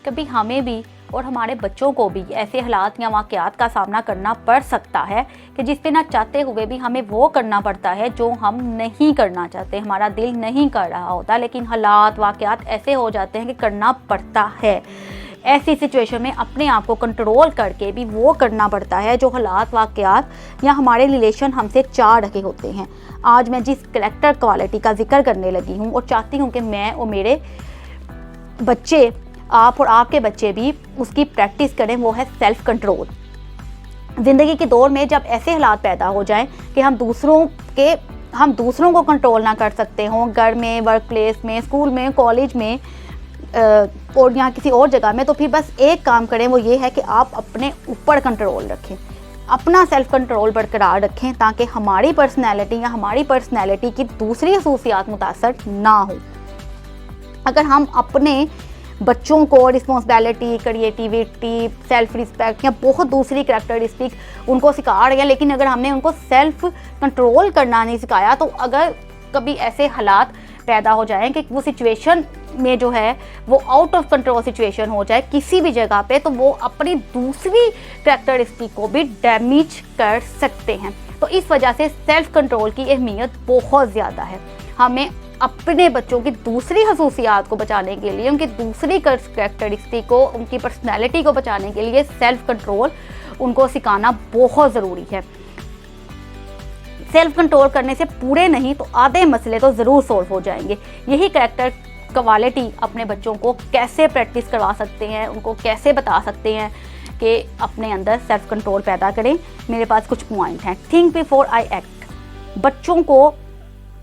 कभी हमें भी और हमारे बच्चों को भी ऐसे हालात या वाक़यात का सामना करना पड़ सकता है कि जिस पे ना चाहते हुए भी हमें वो करना पड़ता है जो हम नहीं करना चाहते, हमारा दिल नहीं कर रहा होता, लेकिन हालात वाक़यात ऐसे हो जाते हैं कि करना पड़ता है। ऐसी सिचुएशन में अपने आप को कंट्रोल करके भी वो करना पड़ता है जो हालात वाक़यात या हमारे रिलेशन हमसे चाह रहे होते हैं। आज मैं जिस कैरेक्टर क्वालिटी का जिक्र करने लगी हूँ और चाहती हूँ कि मैं और मेरे बच्चे, आप और आपके बच्चे भी उसकी प्रैक्टिस करें, वो है सेल्फ कंट्रोल। ज़िंदगी के दौर में जब ऐसे हालात पैदा हो जाएं कि हम दूसरों को कंट्रोल ना कर सकते हों, घर में, वर्क प्लेस में, स्कूल में, कॉलेज में और या किसी और जगह में, तो फिर बस एक काम करें, वो ये है कि आप अपने ऊपर कंट्रोल रखें, अपना सेल्फ कंट्रोल बरकरार रखें, ताकि हमारी पर्सनैलिटी या हमारी पर्सनैलिटी की दूसरी खसूसियात मुतासर ना हो। अगर हम अपने बच्चों को रिस्पॉन्सिबिलिटी, क्रिएटिविटी, सेल्फ रिस्पेक्ट या बहुत दूसरी कैरेक्टरिस्टिक उनको सिखा रहे हैं, लेकिन अगर हमने उनको सेल्फ कंट्रोल करना नहीं सिखाया, तो अगर कभी ऐसे हालात पैदा हो जाएं कि वो सिचुएशन में जो है वो आउट ऑफ कंट्रोल सिचुएशन हो जाए किसी भी जगह पे, तो वो अपनी दूसरी कैरेक्टरिस्टिक को भी डैमेज कर सकते हैं। तो इस वजह से सेल्फ कंट्रोल की अहमियत बहुत ज़्यादा है। हमें अपने बच्चों की दूसरी खसूसियात को बचाने के लिए, उनकी दूसरी कैरेक्टरिस्टिक को, उनकी पर्सनैलिटी को बचाने के लिए सेल्फ कंट्रोल उनको सिखाना बहुत ज़रूरी है। सेल्फ कंट्रोल करने से पूरे नहीं तो आधे मसले तो ज़रूर सॉल्व हो जाएंगे। यही कैरेक्टर क्वालिटी अपने बच्चों को कैसे प्रैक्टिस करवा सकते हैं, उनको कैसे बता सकते हैं कि अपने अंदर सेल्फ कंट्रोल पैदा करें। मेरे पास कुछ पॉइंट हैं। Think before I act. बच्चों को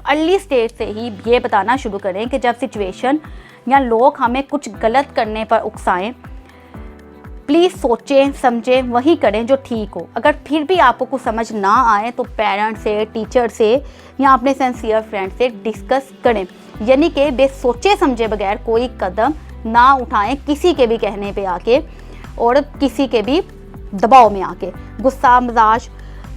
अर्ली स्टेज से ही ये बताना शुरू करें कि जब सिचुएशन या लोग हमें कुछ गलत करने पर उकसाएं, प्लीज़ सोचें समझें वही करें जो ठीक हो। अगर फिर भी आपको कुछ समझ ना आए तो पेरेंट्स से, टीचर से या अपने सिंसियर फ्रेंड से डिस्कस करें, यानी कि बेसोचे समझे बगैर कोई कदम ना उठाएं किसी के भी कहने पे आके और किसी के भी दबाव में आके। गुस्सा, मिजाज।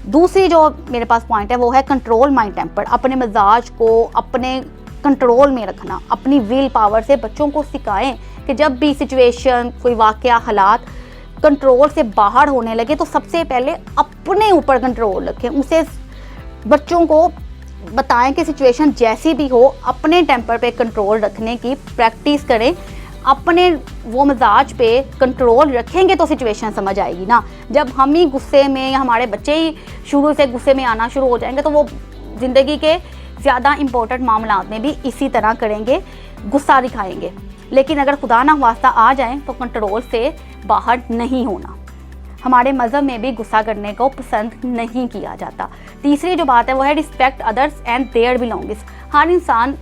दूसरी जो मेरे पास पॉइंट है वो है कंट्रोल माई टेम्पर। अपने मिजाज को अपने कंट्रोल में रखना, अपनी विल पावर से बच्चों को सिखाएं कि जब भी सिचुएशन, कोई वाकया, हालात कंट्रोल से बाहर होने लगे तो सबसे पहले अपने ऊपर कंट्रोल रखें। उसे बच्चों को बताएं कि सिचुएशन जैसी भी हो अपने टेम्पर पे कंट्रोल रखने की प्रैक्टिस करें। अपने वो मिजाज पे कंट्रोल रखेंगे तो सिचुएशन समझ आएगी ना। जब हम ही गुस्से में या हमारे बच्चे ही शुरू से गुस्से में आना शुरू हो जाएंगे तो वो ज़िंदगी के ज़्यादा इम्पोर्टेंट मामलों में भी इसी तरह करेंगे, गुस्सा दिखाएंगे। लेकिन अगर खुदा ना वास्ता आ जाएं तो कंट्रोल से बाहर नहीं होना। हमारे मज़हब में भी गुस्सा करने को पसंद नहीं किया जाता। तीसरी जो बात है वो है respect others and their belongings. हर इंसान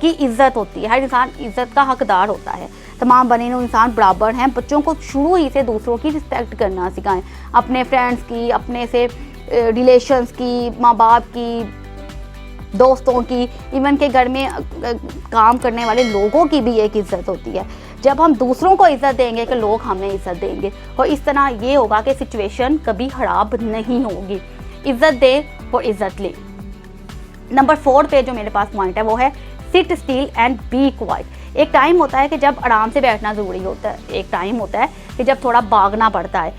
की इज़्ज़त होती है, हर इंसान इज़्ज़त का हकदार होता है। तमाम बने हुए इंसान बराबर हैं। बच्चों को शुरू ही से दूसरों की रिस्पेक्ट करना सिखाएं, अपने फ्रेंड्स की, अपने से रिलेशंस की, माँ बाप की, दोस्तों की, इवन के घर में काम करने वाले लोगों की भी एक इज़्ज़त होती है। जब हम दूसरों को इज़्ज़त देंगे कि लोग हमें इज़्ज़त देंगे, और इस तरह ये होगा कि सिचुएशन कभी खराब नहीं होगी। इज़्ज़त दे और इज़्ज़त ले। नंबर 4 पे जो मेरे पास पॉइंट है वो है sit still and be quiet. एक टाइम होता है कि जब आराम से बैठना ज़रूरी होता है, एक टाइम होता है कि जब थोड़ा भागना पड़ता है।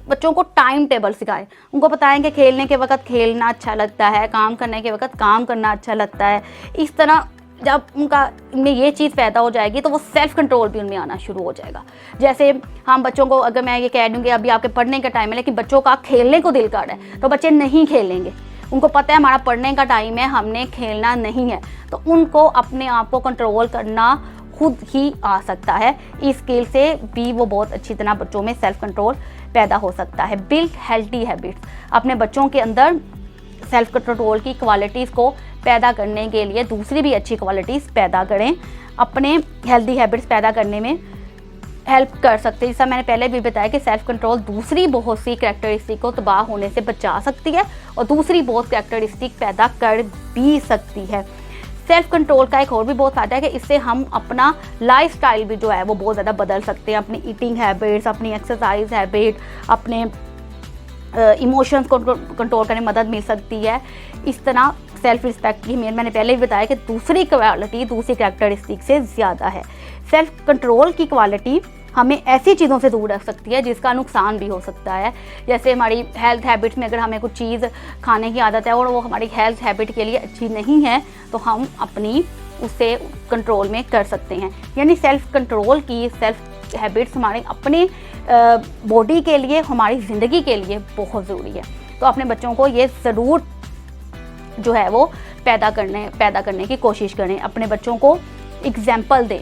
बच्चों को टाइम टेबल सिखाएं। उनको बताएं कि खेलने के वक्त खेलना अच्छा लगता है, काम करने के वक्त काम करना अच्छा लगता है। इस तरह जब इनमें ये चीज़ पैदा हो जाएगी तो वो सेल्फ कंट्रोल भी उनमें आना शुरू हो जाएगा। जैसे हम बच्चों को, अगर मैं ये कह दूँगी अभी आपके पढ़ने का टाइम है लेकिन बच्चों का खेलने को दिल कर रहा है तो बच्चे नहीं खेलेंगे। उनको पता है हमारा पढ़ने का टाइम है, हमने खेलना नहीं है। तो उनको अपने आप को कंट्रोल करना खुद ही आ सकता है। इस स्किल से भी वो बहुत अच्छी तरह बच्चों में सेल्फ कंट्रोल पैदा हो सकता है। Build healthy habits. अपने बच्चों के अंदर सेल्फ कंट्रोल की क्वालिटीज़ को पैदा करने के लिए दूसरी भी अच्छी क्वालिटीज़ पैदा करें। अपने हेल्दी हैबिट्स पैदा करने में हेल्प कर सकते हैं। जैसा मैंने पहले भी बताया कि सेल्फ कंट्रोल दूसरी बहुत सी कैरेक्टरिस्टिक को तबाह होने से बचा सकती है और दूसरी बहुत कैरेक्टरिस्टिक पैदा कर भी सकती है। सेल्फ कंट्रोल का एक और भी बहुत फ़ायदा है कि इससे हम अपना लाइफस्टाइल भी जो है वो बहुत ज़्यादा बदल सकते हैं। अपनी ईटिंग हैबिट्स, अपनी एक्सरसाइज हैबिट, अपने इमोशंस को कंट्रोल करने में मदद मिल सकती है। इस तरह सेल्फ रिस्पेक्ट की मैंने पहले भी बताया कि दूसरी क्वालिटी, दूसरी कैरेक्टरिस्टिक से ज़्यादा है। सेल्फ कंट्रोल की क्वालिटी हमें ऐसी चीज़ों से दूर रख सकती है जिसका नुकसान भी हो सकता है। जैसे हमारी हेल्थ हैबिट्स में अगर हमें कुछ चीज़ खाने की आदत है और वो हमारी हेल्थ हैबिट के लिए अच्छी नहीं है, तो हम अपनी उसे कंट्रोल में कर सकते हैं। यानी सेल्फ कंट्रोल की सेल्फ हैबिट्स हमारे अपने बॉडी के लिए, हमारी ज़िंदगी के लिए बहुत ज़रूरी है। तो अपने बच्चों को ये ज़रूर जो है वो पैदा करने की कोशिश करें। अपने बच्चों को एग्जाम्पल दें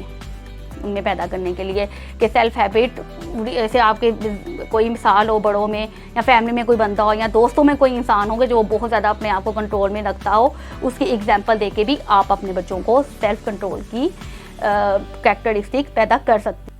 उनमें पैदा करने के लिए कि सेल्फ हैबिट, जैसे आपके कोई मिसाल हो बड़ों में या फैमिली में कोई बंदा हो या दोस्तों में कोई इंसान हो जो बहुत ज़्यादा अपने आप को कंट्रोल में रखता हो, उसकी एग्जाम्पल दे के भी आप अपने बच्चों को सेल्फ कंट्रोल की कैरेक्टरिस्टिक पैदा कर सकते हैं।